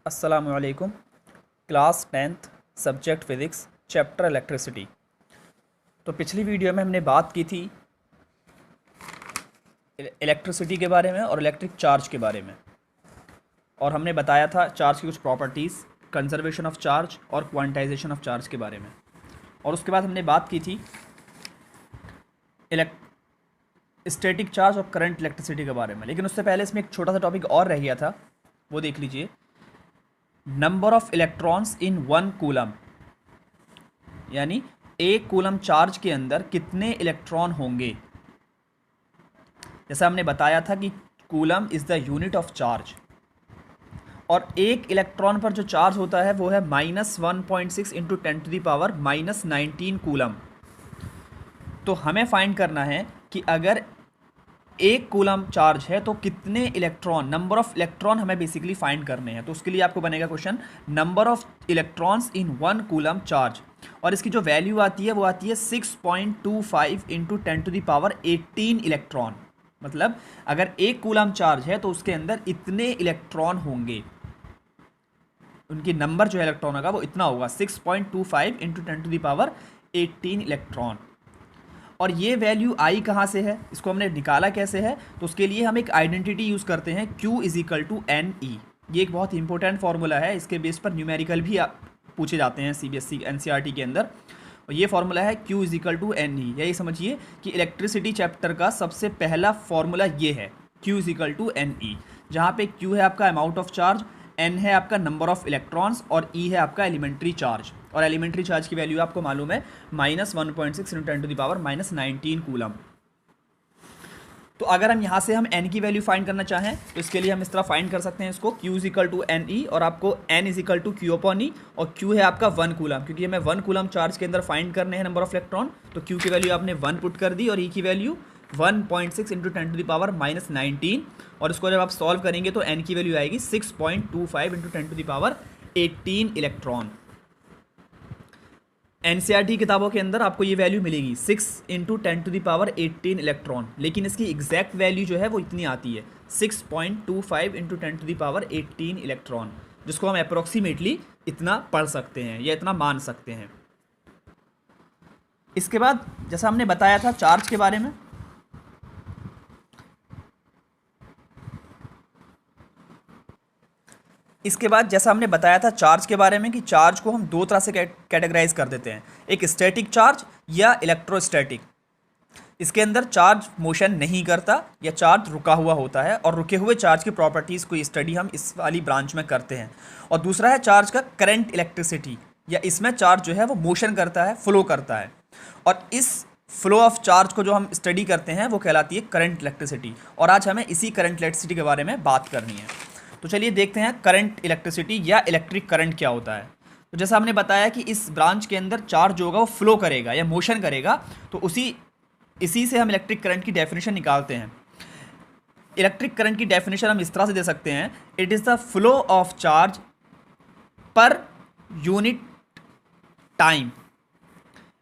अस्सलामुअलैकुम। Class 10th subject physics chapter electricity. तो पिछली वीडियो में हमने बात की थी इलेक्ट्रिसिटी के बारे में और इलेक्ट्रिक चार्ज के बारे में, और हमने बताया था चार्ज की कुछ प्रॉपर्टीज़, कंजर्वेशन ऑफ चार्ज और क्वांटाइजेशन ऑफ चार्ज के बारे में। और उसके बाद हमने बात की थी स्टैटिक चार्ज और करंट इलेक्ट्रिसिटी के बारे में। लेकिन उससे पहले इसमें एक छोटा सा टॉपिक और रह गया था, वो देख लीजिए। Number of electrons in 1 coulomb, यानी एक कूलम चार्ज के अंदर कितने इलेक्ट्रॉन होंगे। जैसा हमने बताया था कि coulomb is the unit of charge, और एक इलेक्ट्रॉन पर जो चार्ज होता है वो है -1.6 इंटू 10⁻⁻19 कूलम। तो हमें फाइंड करना है कि अगर एक कूलम चार्ज है तो कितने इलेक्ट्रॉन, नंबर ऑफ इलेक्ट्रॉन हमें बेसिकली फाइंड करने हैं। तो उसके लिए आपको बनेगा question number of electrons in 1 coulomb charge, और इसकी जो वैल्यू आती है वो आती है 6.25 इंटू 10⁻18 इलेक्ट्रॉन। मतलब अगर एक कूलम चार्ज है तो उसके अंदर इतने इलेक्ट्रॉन होंगे, उनकी नंबर जो है इलेक्ट्रॉन का वो इतना होगा 6.25 इंटू 10⁻18 इलेक्ट्रॉन। और ये वैल्यू आई कहाँ से है, इसको हमने निकाला कैसे है, तो उसके लिए हम एक आइडेंटिटी यूज़ करते हैं Q is equal to N e. ये एक बहुत इंपॉर्टेंट फार्मूला है, इसके बेस पर न्यूमेरिकल भी पूछे जाते हैं CBSE NCERT के अंदर। और ये फार्मूला है Q is equal to N e. यही समझिए कि इलेक्ट्रिसिटी चैप्टर का सबसे पहला फार्मूला ये है, Q is equal to N e, जहाँ पे Q है आपका अमाउंट ऑफ चार्ज, N है आपका नंबर ऑफ इलेक्ट्रॉन्स, और E है आपका एलिमेंट्री चार्ज। और एलिमेंट्री चार्ज की वैल्यू आपको मालूम है -1.6 इंटू 10⁻⁻19 कूलम। तो अगर हम यहाँ से हम N की वैल्यू फाइंड करना चाहें तो इसके लिए हम इस तरह फाइंड कर सकते हैं इसको, Q is equal to N E, और आपको N is equal to Q upon E, और Q है आपका 1 कूलम, क्योंकि हमें 1 कूलम चार्ज के अंदर फाइंड करने हैं नंबर ऑफ इलेक्ट्रॉन। तो Q की वैल्यू आपने 1 पुट कर दी और E की वैल्यू 1.6 इंटू 10⁻⁻19, और इसको जब आप सॉल्व करेंगे तो N की वैल्यू आएगी 6.25 इंटू 10⁻18 इलेक्ट्रॉन। NCERT किताबों के अंदर आपको ये वैल्यू मिलेगी 6 इंटू 10⁻18 इलेक्ट्रॉन, लेकिन इसकी एग्जैक्ट वैल्यू जो है वो इतनी आती है 6.25 इंटू 10⁻18 इलेक्ट्रॉन, जिसको हम अप्रोक्सीमेटली इतना पढ़ सकते हैं या इतना मान सकते हैं। इसके बाद जैसा हमने बताया था चार्ज के बारे में, इसके बाद जैसा हमने बताया था चार्ज के बारे में कि चार्ज को हम दो तरह से कैटेगराइज कर देते हैं, एक स्टैटिक चार्ज या इलेक्ट्रोस्टैटिक। इसके अंदर चार्ज मोशन नहीं करता या चार्ज रुका हुआ होता है, और रुके हुए चार्ज की प्रॉपर्टीज़ को स्टडी हम इस वाली ब्रांच में करते हैं। और दूसरा है चार्ज का करंट इलेक्ट्रिसिटी, या इसमें चार्ज जो है वो मोशन करता है, फ्लो करता है, और इस फ्लो ऑफ चार्ज को जो हम स्टडी करते हैं वो कहलाती है करंट इलेक्ट्रिसिटी। और आज हमें इसी करंट इलेक्ट्रिसिटी के बारे में बात करनी है। तो चलिए देखते हैं करंट इलेक्ट्रिसिटी या इलेक्ट्रिक करंट क्या होता है। तो जैसा हमने बताया कि इस ब्रांच के अंदर चार्ज जो होगा वो फ्लो करेगा या मोशन करेगा, तो इसी से हम इलेक्ट्रिक करंट की डेफिनेशन निकालते हैं। इलेक्ट्रिक करंट की डेफिनेशन हम इस तरह से दे सकते हैं, it is the flow of charge per unit time.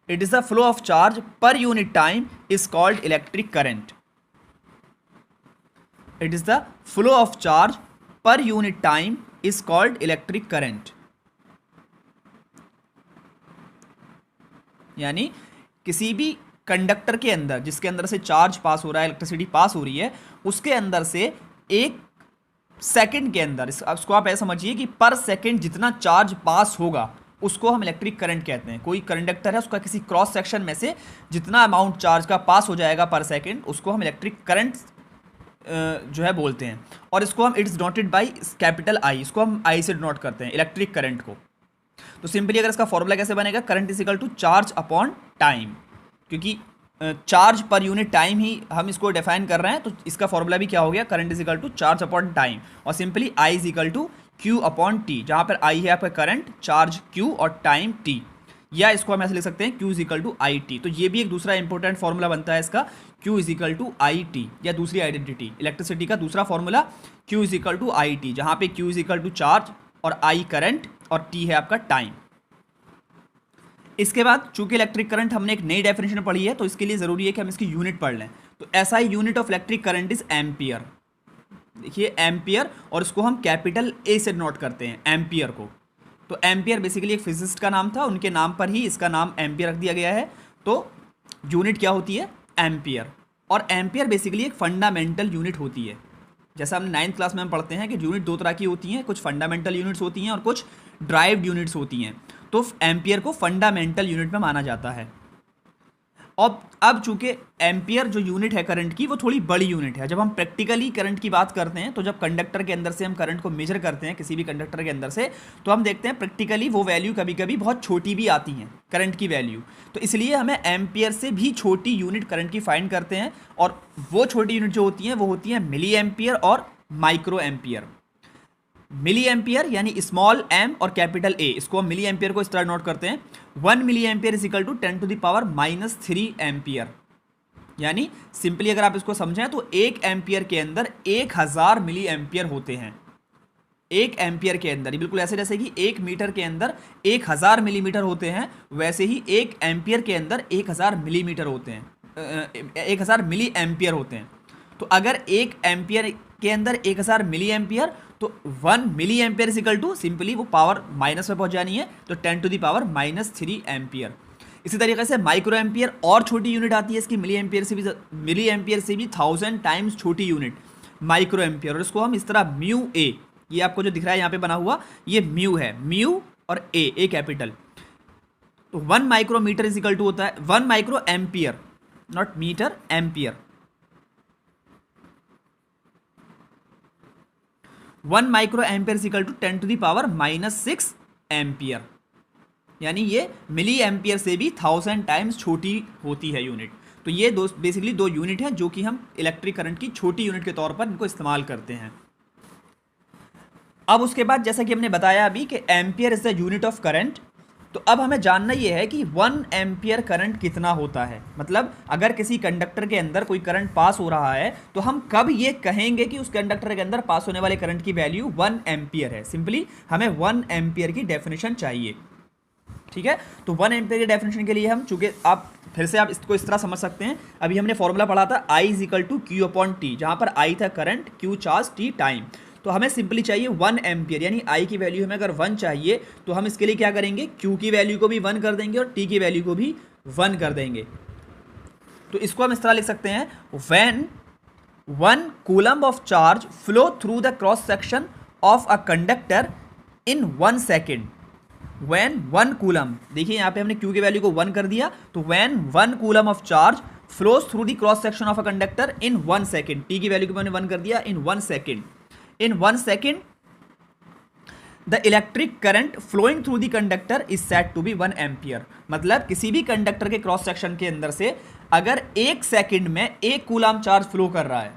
It is the flow of charge per unit time is called electric current. It is the flow of charge per unit time is called electric current. यानी किसी भी conductor के अंदर जिसके अंदर से charge पास हो रहा है, इलेक्ट्रिसिटी पास हो रही है, उसके अंदर से एक सेकंड के अंदर, इसको आप ऐसा समझिए कि पर सेकंड जितना चार्ज पास होगा उसको हम इलेक्ट्रिक करंट कहते हैं। कोई कंडक्टर है, उसका किसी क्रॉस सेक्शन में से जितना अमाउंट चार्ज का पास हो जाएगा पर सेकंड, उसको हम इलेक्ट्रिक करंट जो है बोलते हैं। और इसको हम इट्स डोटेड बाई कैपिटल आई, इसको हम आई से डिनोट करते हैं इलेक्ट्रिक करंट को। तो सिंपली अगर इसका फॉर्मूला कैसे बनेगा, current is equal to charge upon time, क्योंकि चार्ज पर यूनिट टाइम ही हम इसको डिफाइन कर रहे हैं, तो इसका फॉर्मूला भी क्या हो गया, current is equal to charge upon time, और simply I is equal to Q upon T, जहाँ पर आई है आपका करंट, चार्ज क्यू और टाइम टी। या इसको हम ऐसे लिख सकते हैं Q is equal to I T. तो ये भी एक दूसरा इंपॉर्टेंट फॉर्मूला बनता है इसका, Q is equal to I t, या दूसरी आइडेंटिटी इलेक्ट्रिसिटी का दूसरा formula Q is equal to I t, जहाँ पे Q is equal to charge और I करंट और T है आपका टाइम। इसके बाद चूंकि इलेक्ट्रिक करंट हमने एक नई डेफिनेशन पढ़ी है, तो इसके लिए ज़रूरी है कि हम इसकी यूनिट पढ़ लें। तो SI unit of electric current is ampere. देखिए एम्पियर, और इसको हम कैपिटल ए से नोट करते हैं एम्पियर को। तो एम्पियर बेसिकली एक फिजिसिस्ट का नाम था, उनके नाम पर ही इसका नाम एम्पियर रख दिया गया है। तो यूनिट क्या होती है? एम्पियर। और एम्पियर बेसिकली एक फंडामेंटल यूनिट होती है। जैसा हमने 9th क्लास में हम पढ़ते हैं कि यूनिट दो तरह की होती हैं, कुछ फंडामेंटल यूनिट्स होती हैं और कुछ ड्राइव्ड यूनिट्स होती हैं। तो एम्पियर को फंडामेंटल यूनिट में माना जाता है। और अब चूंकि एम्पियर जो यूनिट है करंट की, वो थोड़ी बड़ी यूनिट है। जब हम प्रैक्टिकली करंट की बात करते हैं, तो जब कंडक्टर के अंदर से हम करंट को मेजर करते हैं किसी भी कंडक्टर के अंदर से, तो हम देखते हैं प्रैक्टिकली वो वैल्यू कभी कभी बहुत छोटी भी आती हैं करंट की वैल्यू। तो इसलिए हमें एम्पियर से भी छोटी यूनिट करंट की फाइंड करते हैं, और वो छोटी यूनिट जो होती हैं वो होती हैं मिली एम्पियर और माइक्रो एम्पियर। मिली एम्पियर यानी स्मॉल एम और कैपिटल ए, इसको हम मिली एम्पियर को इस तरह नोट करते हैं, 1 milli ampere is equal to 10⁻³ ampere. यानी सिंपली अगर आप इसको समझें तो 1 एम्पियर के अंदर 1000 मिली एम्पियर होते हैं। 1 एम्पियर के अंदर, बिल्कुल ऐसे जैसे कि 1 मीटर के अंदर 1000 मिलीमीटर होते हैं, वैसे ही 1 एम्पियर के अंदर 1000 मिलीमीटर होते हैं, 1000 मिली एम्पियर होते हैं। तो अगर 1 एम्पियर के अंदर 1000 मिली एम्पियर, तो 1 milli ampere is equal to, simply वो पावर माइनस में पहुंच जानी है, तो 10⁻³ एम्पियर। इसी तरीके से माइक्रो एम्पियर और छोटी यूनिट आती है इसकी, मिली एम्पियर से भी 1000 टाइम्स छोटी यूनिट माइक्रो एम्पियर। और इसको हम इस तरह म्यू ए, ये आपको जो दिख रहा है यहाँ पे बना हुआ, ये म्यू है, म्यू और ए कैपिटल। तो 1 माइक्रोमीटर इज इक्वल टू होता है 1 micro ampere, not metre, ampere. 1 micro ampere equal to 10⁻⁻6 ampere. यानी ये मिली एम्पियर से भी 1000 टाइम्स छोटी होती है यूनिट। तो ये बेसिकली दो यूनिट हैं जो कि हम इलेक्ट्रिक करंट की छोटी यूनिट के तौर पर इनको इस्तेमाल करते हैं। अब उसके बाद जैसा कि हमने बताया अभी कि ampere is the unit of current, तो अब हमें जानना यह है कि 1 एम्पियर करंट कितना होता है। मतलब अगर किसी कंडक्टर के अंदर कोई करंट पास हो रहा है, तो हम कब ये कहेंगे कि उस कंडक्टर के अंदर पास होने वाले करंट की वैल्यू 1 एम्पियर है। सिंपली हमें 1 एम्पियर की डेफिनेशन चाहिए, ठीक है। तो 1 एम्पियर की डेफिनेशन के लिए हम, चूंकि आप फिर से आप इसको इस तरह समझ सकते हैं, अभी हमने फॉर्मूला पढ़ा था I = Q/T, जहां पर I था current, Q charge, T time. तो हमें सिंपली चाहिए 1 एम्पियर, यानी I की वैल्यू हमें अगर 1 चाहिए, तो हम इसके लिए क्या करेंगे, Q की वैल्यू को भी 1 कर देंगे और T की वैल्यू को भी 1 कर देंगे। तो इसको हम इस तरह लिख सकते हैं, when 1 coulomb of charge flow through the cross section of a conductor in 1 second. When 1 coulomb, देखिए यहाँ पे हमने Q की वैल्यू को 1 कर दिया, तो when 1 coulomb of charge flows through the cross section of a conductor in 1 second, T की वैल्यू को मैंने 1 कर दिया, इन 1 second, in 1 second the electric current flowing through the conductor is said to be 1 ampere। मतलब किसी भी conductor के cross section के अंदर से अगर 1 सेकंड में 1 कूलम चार्ज फ्लो कर रहा है,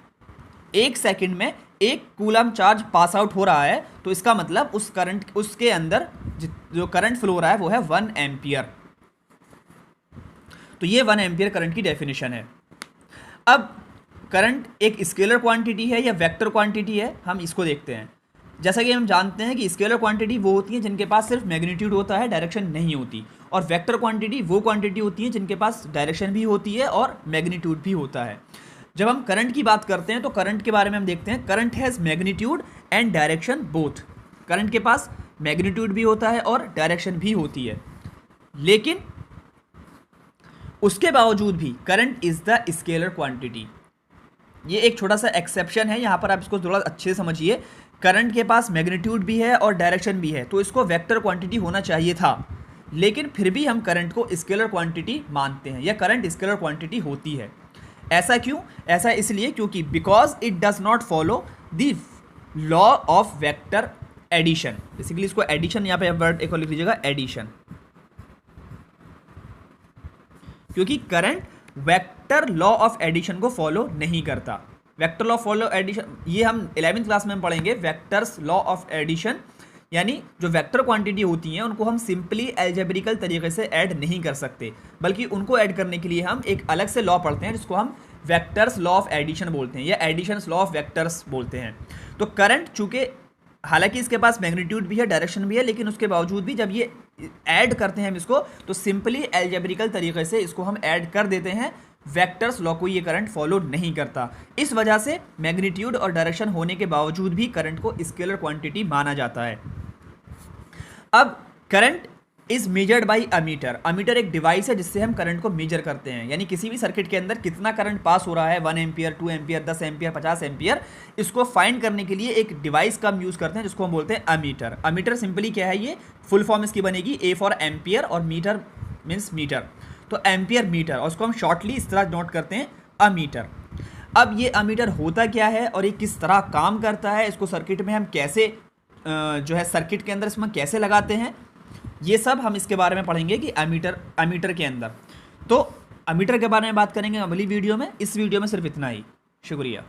1 सेकंड में 1 कूलम चार्ज पास आउट हो रहा है, तो इसका मतलब उस करंट, उसके अंदर जो करंट फ्लो हो रहा है वो है 1 एम्पियर। तो ये 1 एम्पियर करंट की डेफिनेशन है। अब करंट एक स्केलर क्वांटिटी है या वेक्टर क्वांटिटी है, हम इसको देखते हैं। जैसा कि हम जानते हैं कि स्केलर क्वांटिटी वो होती है जिनके पास सिर्फ मैग्नीट्यूड होता है, डायरेक्शन नहीं होती, और वेक्टर क्वांटिटी वो क्वांटिटी होती है जिनके पास डायरेक्शन भी होती है और मैग्नीट्यूड भी होता है। जब हम करंट की बात करते हैं तो करंट के बारे में हम देखते हैं, current has magnitude and direction both. Current के पास मैग्नीट्यूड भी होता है और डायरेक्शन भी होती है, लेकिन उसके बावजूद भी current is the scalar quantity. ये एक छोटा सा एक्सेप्शन है, यहाँ पर आप इसको थोड़ा अच्छे से समझिए। करंट के पास मैग्नीट्यूड भी है और डायरेक्शन भी है, तो इसको वेक्टर क्वांटिटी होना चाहिए था, लेकिन फिर भी हम करंट को स्केलर क्वांटिटी मानते हैं, या करंट स्केलर क्वांटिटी होती है। ऐसा क्यों? ऐसा इसलिए क्योंकि because it does not follow the law of vector addition. Basically इसको एडिशन, यहाँ पे वर्ड एक और लिख लीजिएगा, एडिशन, क्योंकि current vector law of addition को फॉलो नहीं करता। वेक्टर लॉ फॉलो एडिशन, ये हम 11वीं क्लास में पढ़ेंगे, वेक्टर्स लॉ ऑफ एडिशन। यानी जो वेक्टर क्वांटिटी होती हैं उनको हम सिंपली एल्जेब्रिकल तरीके से ऐड नहीं कर सकते, बल्कि उनको ऐड करने के लिए हम एक अलग से लॉ पढ़ते हैं जिसको हम वेक्टर्स लॉ ऑफ एडिशन बोलते हैं, या एडिशंस लॉ ऑफ वेक्टर्स बोलते हैं। तो करंट चूंकि हालांकि इसके पास मैग्नीट्यूड भी है, डायरेक्शन भी है, लेकिन उसके बावजूद भी जब ये ऐड करते हैं हम इसको, तो सिंपली एल्जेब्रिकल तरीके से इसको हम ऐड कर देते हैं वेक्टर्स लॉ को ये करंट फॉलो नहीं करता। इस वजह से मैग्नीट्यूड और डायरेक्शन होने के बावजूद भी करंट को स्केलर क्वांटिटी माना जाता है। अब current is measured by ammeter. Ammeter एक डिवाइस है जिससे हम करंट को मेजर करते हैं, यानी किसी भी सर्किट के अंदर कितना करंट पास हो रहा है, 1 एम्पियर, 2 एम्पियर, 10 एम्पियर, 50 एम्पियर, इसको फाइंड करने के लिए एक डिवाइस का हम यूज़ करते हैं जिसको हम बोलते हैं अमीटर। अमीटर सिंपली क्या है, ये फुल फॉर्म इसकी बनेगी ए फॉर एम्पियर और मीटर मीन्स मीटर, तो एम्पियर मीटर, और उसको हम शॉर्टली इस तरह नोट करते हैं अमीटर। अब ये अमीटर होता क्या है और ये किस तरह काम करता है, इसको सर्किट में हम कैसे जो है सर्किट के अंदर इसमें कैसे लगाते हैं, ये सब हम इसके बारे में पढ़ेंगे कि अमीटर के अंदर। तो अमीटर के बारे में बात करेंगे अगली वीडियो में। इस वीडियो में सिर्फ इतना ही। शुक्रिया।